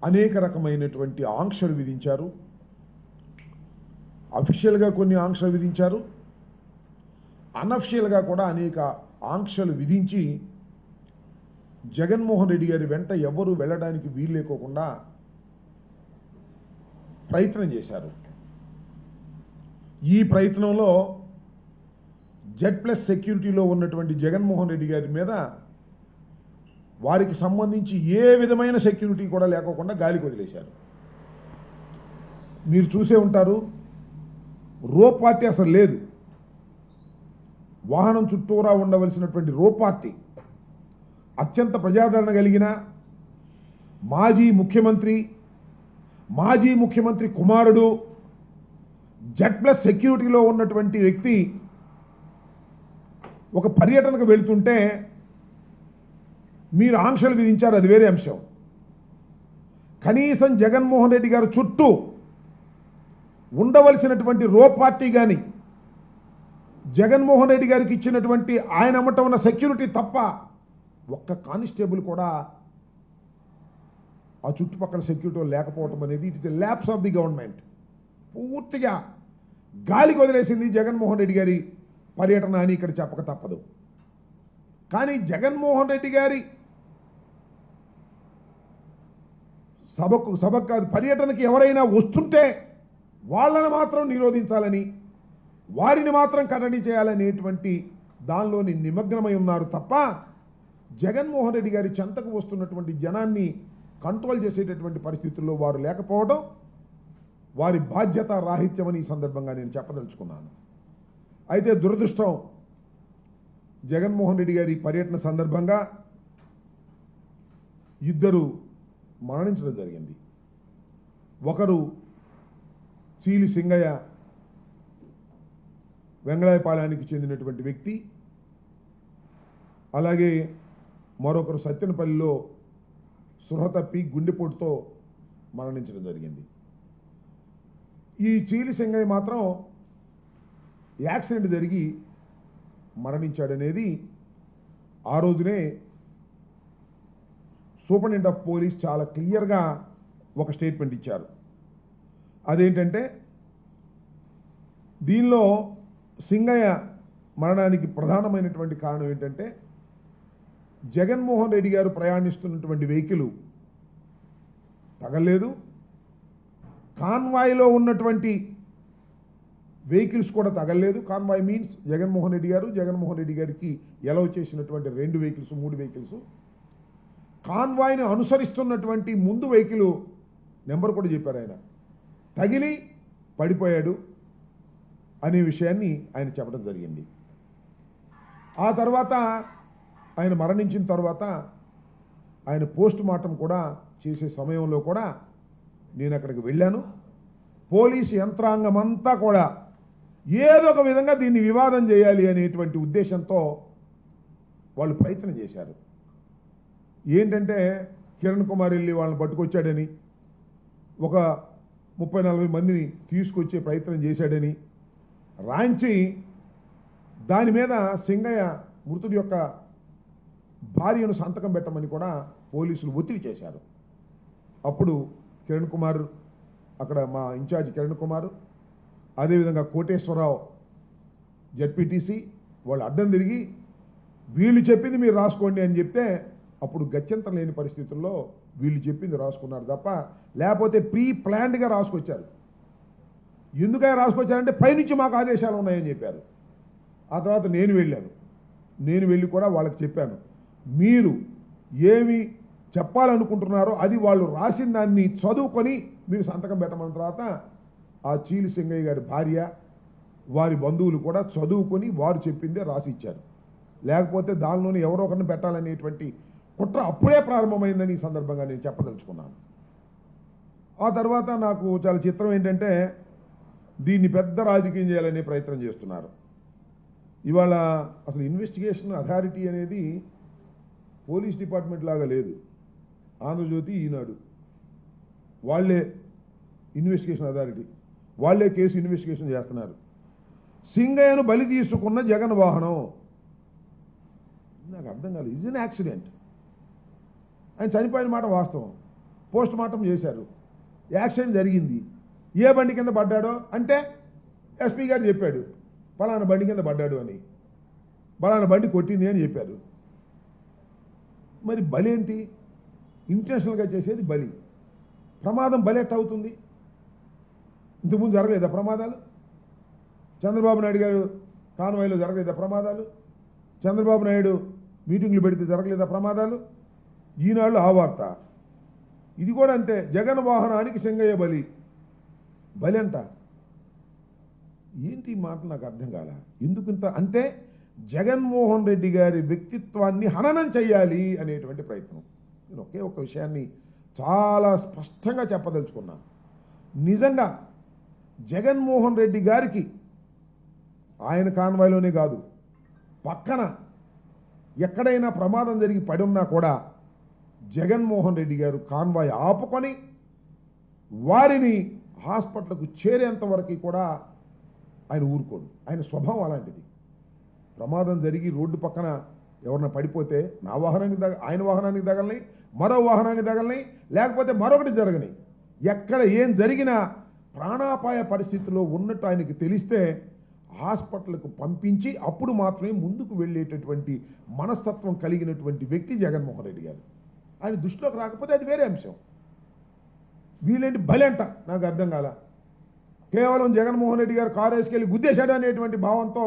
అనేక రకమైనటువంటి ఆంక్షలు విధించారు. అఫీషియల్గా కొన్ని ఆంక్షలు విధించారు, అనఫిషియల్గా కూడా అనేక ఆంక్షలు విధించి జగన్మోహన్ రెడ్డి గారి వెంట ఎవరు వెళ్ళడానికి వీలు లేకోకుండా ప్రయత్నం చేశారు. ఈ ప్రయత్నంలో Z+ సెక్యూరిటీలో ఉన్నటువంటి జగన్మోహన్ రెడ్డి గారి మీద వారికి సంబంధించి ఏ విధమైన సెక్యూరిటీ కూడా లేకోకుండా గాలికి వదిలేశారు. మీరు చూసే ఉంటారు, రోప్ పార్టీ అసలు లేదు. వాహనం చుట్టూరా ఉండవలసినటువంటి రోప్ పార్టీ అత్యంత ప్రజాదరణ కలిగిన మాజీ ముఖ్యమంత్రి కుమారుడు Z+ సెక్యూరిటీలో ఉన్నటువంటి వ్యక్తి ఒక పర్యటనకు వెళుతుంటే మీరు ఆంక్షలు విధించారు, అది వేరే అంశం. కనీసం జగన్మోహన్ రెడ్డి గారు చుట్టూ ఉండవలసినటువంటి రోప్ పార్టీ కానీ జగన్మోహన్ రెడ్డి గారికి ఇచ్చినటువంటి ఆయన అమ్మట ఉన్న సెక్యూరిటీ తప్ప ఒక్క కానిస్టేబుల్ కూడా ఆ చుట్టుపక్కల సెక్యూరిటీ లేకపోవటం అనేది it is lapse of the government. పూర్తిగా గాలికి వదిలేసింది జగన్మోహన్ రెడ్డి గారి పర్యటన అని ఇక్కడ చెప్పక తప్పదు. కానీ జగన్మోహన్ రెడ్డి గారి సభకు కాదు, పర్యటనకి ఎవరైనా వస్తుంటే వాళ్ళని మాత్రం నిరోధించాలని, వారిని మాత్రం కట్టడి చేయాలనేటువంటి దానిలోని నిమగ్నమై ఉన్నారు తప్ప జగన్మోహన్ రెడ్డి గారి చెంతకు వస్తున్నటువంటి జనాన్ని కంట్రోల్ చేసేటటువంటి పరిస్థితుల్లో వారు లేకపోవడం వారి బాధ్యత రాహిత్యమని ఈ సందర్భంగా నేను చెప్పదలుచుకున్నాను. అయితే దురదృష్టం, జగన్మోహన్ రెడ్డి గారి పర్యటన సందర్భంగా ఇద్దరు మరణించడం జరిగింది. ఒకరు చీలి సింగయ్య, వెంగళాయపాలెనికి చెందినటువంటి వ్యక్తి, అలాగే మరొకరు సత్తెనపల్లిలో సృహ తప్పి గుండెపోటుతో మరణించడం జరిగింది. ఈ చీలి సింగయ్య మాత్రం యాక్సిడెంట్ జరిగి మరణించాడనేది ఆ రోజునే సూపరింటెండెంట్ ఆఫ్ పోలీస్ చాలా క్లియర్గా ఒక స్టేట్మెంట్ ఇచ్చారు. అదేంటంటే, దీనిలో సింగయ్య మరణానికి ప్రధానమైనటువంటి కారణం ఏంటంటే, జగన్మోహన్ రెడ్డి గారు ప్రయాణిస్తున్నటువంటి వెహికల్ తగలేదు, కాన్వాయ్లో ఉన్నటువంటి వెహికల్స్ కూడా తగలేదు. కాన్వాయ్ మీన్స్ జగన్మోహన్ రెడ్డి గారికి ఎలవ్ చేసినటువంటి 2 వెహికల్స్ 3 వెహికల్స్, కాన్వాయ్ని అనుసరిస్తున్నటువంటి ముందు వెహికల్ నెంబర్ కూడా చెప్పారు ఆయన, తగిలి పడిపోయాడు అనే విషయాన్ని ఆయన చెప్పడం జరిగింది. ఆ తర్వాత ఆయన మరణించిన తర్వాత ఆయన పోస్ట్ మార్టం కూడా చేసే సమయంలో కూడా నేను అక్కడికి వెళ్ళాను. పోలీసు యంత్రాంగం అంతా కూడా ఏదో ఒక విధంగా దీన్ని వివాదం చేయాలి అనేటువంటి ఉద్దేశంతో వాళ్ళు ప్రయత్నం చేశారు. ఏంటంటే, కిరణ్ కుమార్ వెళ్ళి వాళ్ళని పట్టుకొచ్చాడని, ఒక 30-40 మందిని తీసుకొచ్చే ప్రయత్నం చేశాడని రాంచి దాని మీద సింగయ్య మృతుడి యొక్క భార్యను సంతకం పెట్టమని కూడా పోలీసులు ఒత్తిడి చేశారు. అప్పుడు కిరణ్ కుమార్, అక్కడ మా ఇన్ఛార్జ్ కిరణ్ కుమార్, అదేవిధంగా కోటేశ్వరరావు జడ్పీటీసీ వాళ్ళు అడ్డం తిరిగి వీళ్ళు చెప్పింది మీరు రాసుకోండి అని చెప్తే అప్పుడు గత్యంతరం లేని పరిస్థితుల్లో వీళ్ళు చెప్పింది రాసుకున్నారు తప్ప, లేకపోతే ప్రీ ప్లాన్డ్గా రాసుకొచ్చారు. ఎందుకని రాసుకొచ్చారంటే పైనుంచి మాకు ఆదేశాలు ఉన్నాయని చెప్పారు. ఆ తర్వాత నేను వెళ్ళి కూడా వాళ్ళకి చెప్పాను, మీరు ఏమి చెప్పాలనుకుంటున్నారో అది వాళ్ళు రాసిన దాన్ని చదువుకొని మీరు సంతకం పెట్టమన్న తర్వాత ఆ చీలి సింగయ్య గారి భార్య, వారి బంధువులు కూడా చదువుకొని వారు చెప్పిందే రాసి ఇచ్చారు. లేకపోతే దానిలోని ఎవరో ఒకరిని పెట్టాలనేటువంటి కుట్ర అప్పుడే ప్రారంభమైందని ఈ సందర్భంగా నేను చెప్పదలుచుకున్నాను. ఆ తర్వాత నాకు చాలా చిత్రం ఏంటంటే, దీన్ని పెద్ద రాజకీయం చేయాలనే ప్రయత్నం చేస్తున్నారు. ఇవాళ అసలు ఇన్వెస్టిగేషన్ అథారిటీ అనేది పోలీస్ డిపార్ట్మెంట్ లాగా లేదు. ఆంధ్రజ్యోతి, ఈనాడు వాళ్ళే ఇన్వెస్టిగేషన్ అథారిటీ, వాళ్ళే కేసు ఇన్వెస్టిగేషన్ చేస్తున్నారు. సింగయ్యను బలి తీసుకున్న జగన్ వాహనం, నాకు అర్థం కాలేదు. ఇది అన్ యాక్సిడెంట్. ఆయన చనిపోయిన మాట వాస్తవం, పోస్ట్ మార్టం చేశారు, యాక్సిడెంట్ జరిగింది. ఏ బండి కింద పడ్డాడో అంటే ఎస్పీ గారు చెప్పాడు పలానా బండి కింద పడ్డాడు అని, పలానా బండి కొట్టింది అని చెప్పారు. మరి బలి ఏంటి? ఇంటెన్షనల్గా చేసేది బలి. ప్రమాదం బలి ఎట్ట అవుతుంది? ఇంతకుముందు జరగలేదా ప్రమాదాలు? చంద్రబాబు నాయుడు గారు కాన్వాయ్లో జరగలేదా ప్రమాదాలు? చంద్రబాబు నాయుడు మీటింగ్లు పెడితే జరగలేదా ప్రమాదాలు? ఈనాళ్ళు ఆ వార్త. ఇది కూడా అంతే. జగన్ వాహనానికి సింగయ్య బలి. బలి అంట. ఏంటి ఈ మాట నాకు అర్థం కాల. ఎందుకంత అంటే జగన్మోహన్ రెడ్డి గారి వ్యక్తిత్వాన్ని హననం చెయ్యాలి అనేటువంటి ప్రయత్నం. నేను ఒకే ఒక విషయాన్ని చాలా స్పష్టంగా చెప్పదలుచుకున్నాను. నిజంగా జగన్మోహన్ రెడ్డి గారికి ఆయన కాన్వాయ్లోనే కాదు, పక్కన ఎక్కడైనా ప్రమాదం జరిగి పడి ఉన్నా కూడా జగన్మోహన్ రెడ్డి గారు కాన్వాయ్ ఆపుకొని వారిని హాస్పిటల్కు చేరేంత వరకు కూడా ఆయన ఊరుకోడు. ఆయన స్వభావం అలాంటిది. ప్రమాదం జరిగి రోడ్డు పక్కన ఎవరన్నా పడిపోతే నా వాహనానికి ఆయన వాహనానికి తగలని, మరో వాహనానికి తగలని, లేకపోతే మరొకటి జరగని, ఎక్కడ ఏం జరిగినా ప్రాణాపాయ పరిస్థితిలో ఉన్నట్టు ఆయనకి తెలిస్తే హాస్పిటల్కు పంపించి అప్పుడు మాత్రమే ముందుకు వెళ్ళేటటువంటి మనస్తత్వం కలిగినటువంటి వ్యక్తి జగన్మోహన్ రెడ్డి గారు. ఆయన దృష్టిలోకి రాకపోతే అది వేరే అంశం. వీళ్ళేంటి బలి అంట నాకు అర్థం కాల. కేవలం జగన్మోహన్ రెడ్డి గారు కారు వేసుకెళ్ళి గుద్దేశాడు అనేటువంటి భావంతో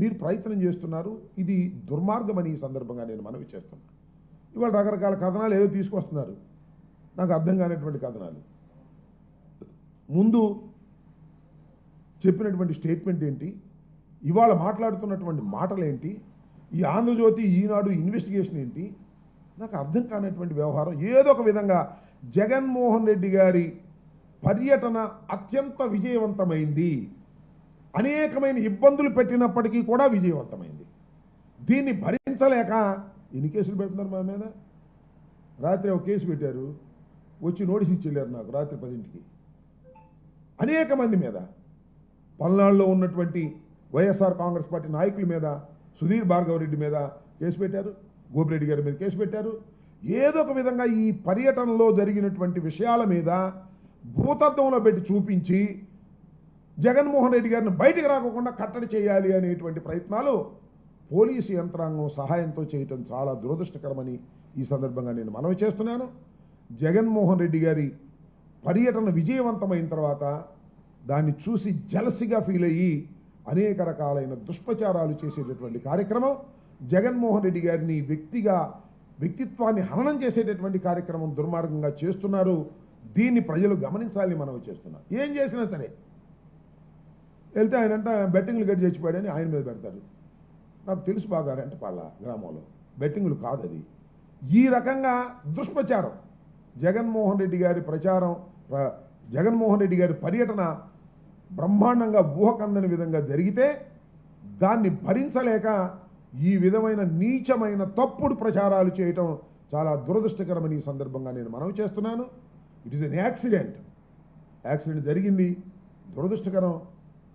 మీరు ప్రయత్నం చేస్తున్నారు. ఇది దుర్మార్గమని ఈ సందర్భంగా నేను మనవి చేస్తున్నాను. ఇవాళ రకరకాల కథనాలు ఏదో తీసుకొస్తున్నారు, నాకు అర్థం కానిటువంటి కథనాలు. ముందు చెప్పినటువంటి స్టేట్మెంట్ ఏంటి, ఇవాళ మాట్లాడుతున్నటువంటి మాటలు ఏంటి, ఈ ఆంధ్రజ్యోతి ఈనాడు ఇన్వెస్టిగేషన్ ఏంటి, నాకు అర్థం కానటువంటి వ్యవహారం. ఏదో ఒక విధంగా జగన్మోహన్ రెడ్డి గారి పర్యటన అత్యంత విజయవంతమైంది. అనేకమైన ఇబ్బందులు పెట్టినప్పటికీ కూడా విజయవంతమైంది. దీన్ని భరించలేక ఎన్ని కేసులు పెడుతున్నారు మా మీద? రాత్రి ఒక కేసు పెట్టారు, వచ్చి నోటీస్ ఇచ్చి వెళ్ళారు నాకు రాత్రి 10ంటికి. అనేక మంది మీద, పల్నాడులో ఉన్నటువంటి వైఎస్ఆర్ కాంగ్రెస్ పార్టీ నాయకుల మీద, సుధీర్ భార్గవ్ రెడ్డి మీద కేసు పెట్టారు, గోపిరెడ్డి గారి మీద కేసు పెట్టారు. ఏదో ఒక విధంగా ఈ పర్యటనలో జరిగినటువంటి విషయాల మీద భూతత్వంలో పెట్టి చూపించి జగన్మోహన్ రెడ్డి గారిని బయటకు రాకుండా కట్టడి చేయాలి అనేటువంటి ప్రయత్నాలు పోలీసు యంత్రాంగం సహాయంతో చేయటం చాలా దురదృష్టకరమని ఈ సందర్భంగా నేను మనవి చేస్తున్నాను. జగన్మోహన్ రెడ్డి గారి పర్యటన విజయవంతమైన తర్వాత దాన్ని చూసి జలసిగా ఫీల్ అయ్యి అనేక రకాలైన దుష్ప్రచారాలు చేసేటటువంటి కార్యక్రమం, జగన్మోహన్ రెడ్డి గారిని వ్యక్తిత్వాన్ని హననం చేసేటటువంటి కార్యక్రమం దుర్మార్గంగా చేస్తున్నారు. దీన్ని ప్రజలు గమనించాలని మనవి చేస్తున్నారు. ఏం చేసినా సరే వెళ్తే ఆయన అంట బెట్టింగ్లు గట్టి చచ్చిపోయాడని ఆయన మీద పెడతారు. నాకు తెలుసు బాగా రెంటపాళ్ళ గ్రామంలో బెట్టింగ్లు కాదు అది. ఈ రకంగా దుష్ప్రచారం, జగన్మోహన్ రెడ్డి గారి ప్రచారం, జగన్మోహన్ రెడ్డి గారి పర్యటన బ్రహ్మాండంగా ఊహకందని విధంగా జరిగితే దాన్ని భరించలేక ఈ విధమైన నీచమైన తప్పుడు ప్రచారాలు చేయటం చాలా దురదృష్టకరమని ఈ సందర్భంగా నేను మనవి చేస్తున్నాను. ఇట్ ఈస్ ఎన్ యాక్సిడెంట్ జరిగింది, దురదృష్టకరం.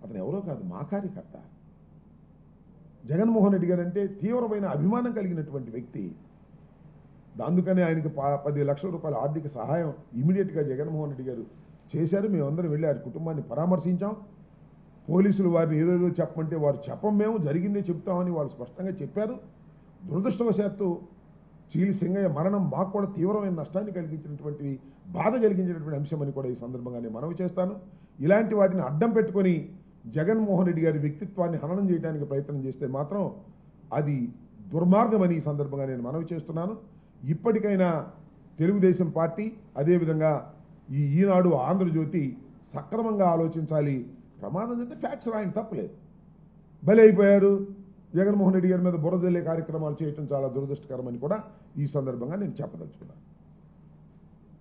అతను ఎవరో కాదు, మా కార్యకర్త. జగన్మోహన్ రెడ్డి గారు అంటే తీవ్రమైన అభిమానం కలిగినటువంటి వ్యక్తి. అందుకనే ఆయనకి 10 లక్షల రూపాయల ఆర్థిక సహాయం ఇమీడియట్గా జగన్మోహన్ రెడ్డి గారు చేశారు. మేమందరం వెళ్ళి వారి కుటుంబాన్ని పరామర్శించాం. పోలీసులు వారిని ఏదేదో చెప్పమంటే వారు మేము జరిగిందే చెప్తామని వాళ్ళు స్పష్టంగా చెప్పారు. దురదృష్టవశాత్తు చీలి సింగయ్య మరణం మాకు కూడా తీవ్రమైన నష్టాన్ని కలిగించినటువంటి, బాధ కలిగించినటువంటి అంశమని కూడా ఈ సందర్భంగా నేను మనవి చేస్తాను. ఇలాంటి వాటిని అడ్డం పెట్టుకొని జగన్మోహన్ రెడ్డి గారి వ్యక్తిత్వాన్ని హననం చేయడానికి ప్రయత్నం చేస్తే మాత్రం అది దుర్మార్గమని ఈ సందర్భంగా నేను మనవి చేస్తున్నాను. ఇప్పటికైనా తెలుగుదేశం పార్టీ, అదేవిధంగా ఈ ఈనాడు, ఆంధ్రజ్యోతి సక్రమంగా ఆలోచించాలి. ప్రమాదం జరిగితే ఫ్యాక్ట్స్ రాయండి, తప్పలేదు. బలి అయిపోయారు, జగన్మోహన్ రెడ్డి గారి మీద బురదల్లే కార్యక్రమాలు చేయటం చాలా దురదృష్టకరమని కూడా ఈ సందర్భంగా నేను చెప్పదలుచుకున్నాను.